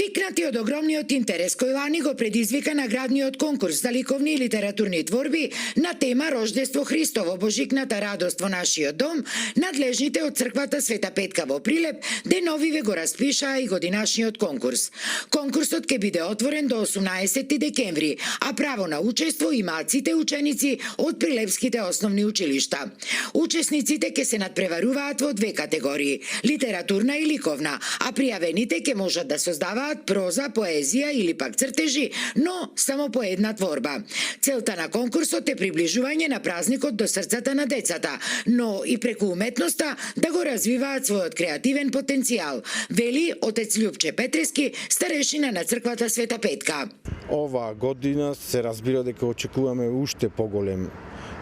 Тикнати од огромниот интерес кој лани го предизвика наградниот конкурс за ликовни и литературни творби на тема Рождество Христово, Божикната радост во нашиот дом, надлежните од црквата Света Петка во Прилеп деновиве го распишаа и годинашниот конкурс. Конкурсот ќе биде отворен до 18 декември, а право на учество имаат сите ученици од прилепските основни училишта. Учесниците ќе се надпреваруваат во две категории – литературна и ликовна, а пријавените ќе можат да создаваат проза, поезија или пак цртежи, но само по една творба. Целта на конкурсот е приближување на празникот до срцата на децата, но и преку уметноста да го развиваат својот креативен потенцијал, вели отец Љупче Петрески, старешина на црквата Света Петка. Ова година се разбира дека очекуваме уште поголем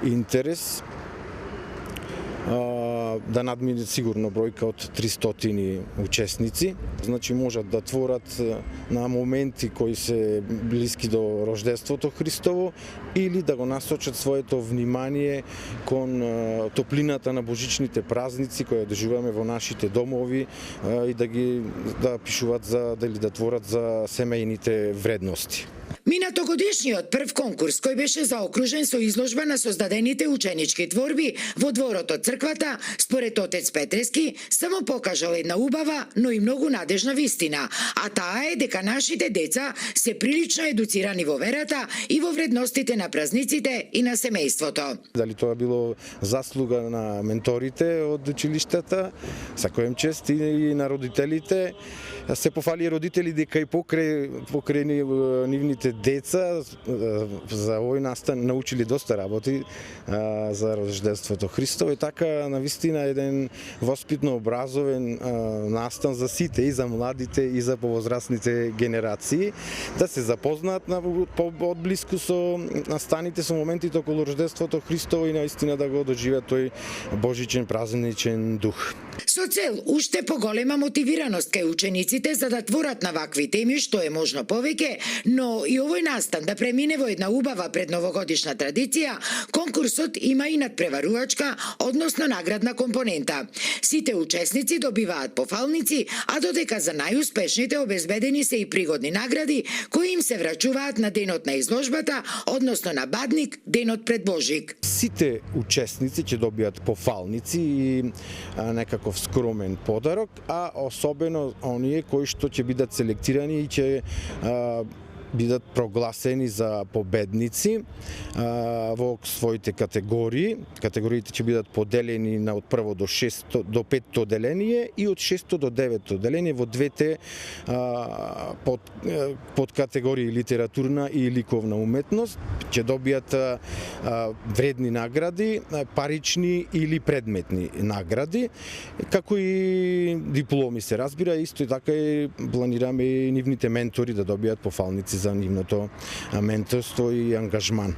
интерес, да надмине сигурно бројка од 300 учесници. Значи можат да творат на моменти кои се блиски до Рождеството Христово или да го насочат своето внимание кон топлината на божичните празници кои доживуваме во нашите домови и да пишуваат да творат за семејните вредности. Минатогодишниот прв конкурс кој беше заокружен со изложба на создадените ученички творби во дворот од црквата, според отец Петрески, само покажал една убава, но и многу надежна вистина, а таа е дека нашите деца се прилично едуцирани во верата и во вредностите на празниците и на семејството. Дали тоа било заслуга на менторите од училиштата, сакоем чест и на родителите. Се пофали родители дека и покрај нивните деца за овој настан научили доста работи за Рождеството Христово и така навистина еден воспитно образовен настан за сите, и за младите и за повозрастните генерации, да се запознаат одблиску со настаните, со моментите околу Рождеството Христово и наистина да го доживеат тој божичен празничен дух. Со цел уште поголема мотивираност кај учениците за да творат на вакви теми што е можно повеќе, но и овој настан да премине во една убава предновогодишна традиција, конкурсот има и надпреварувачка, односно наградна компонента. Сите учесници добиваат пофалници, а додека за најуспешните обезбедени се и пригодни награди кои им се врачуваат на денот на изложбата, односно на Бадник, денот пред Божик. Сите учесници ќе добијат пофалници и некаков скромен подарок, а особено оние кои што ќе бидат селектирани и ќе бидат прогласени за победници во своите категории. Категориите ќе бидат поделени на од прво до 6 до 5 одделение и од 6 до 9 одделение во двете под категории литературна и ликовна уметност. Ќе добијат вредни награди, парични или предметни награди, како и дипломи се разбира, исто и така и планираме и нивните ментори да добијат пофалници за нивното менторство и ангажман.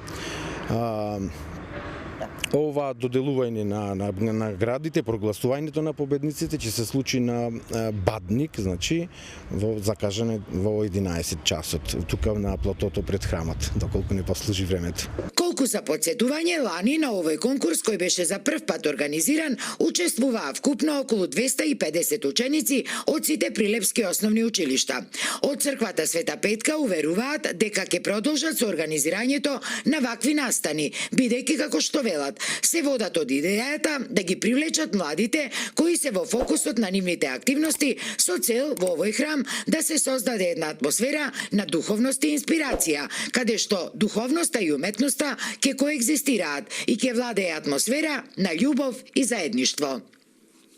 Ова доделување на наградите, прогласувањето на победниците ќе се случи на Бадник, значи закажане во 11 часот, тука на платото пред храмот, доколку не послужи времето. Колку за подсетување, лани на овој конкурс кој беше за прв пат организиран, учествуваа вкупно околу 250 ученици од сите прилепски основни училишта. Од црквата Света Петка уверуваат дека ќе продолжат со организирањето на вакви настани, бидејќи како што велат, се водат од идејата да ги привлечат младите кои се во фокусот на нивните активности со цел во овој храм да се создаде една атмосфера на духовност и инспирација, каде што духовноста и уметноста ќе коегзистираат и ќе владее атмосфера на љубов и заедништво.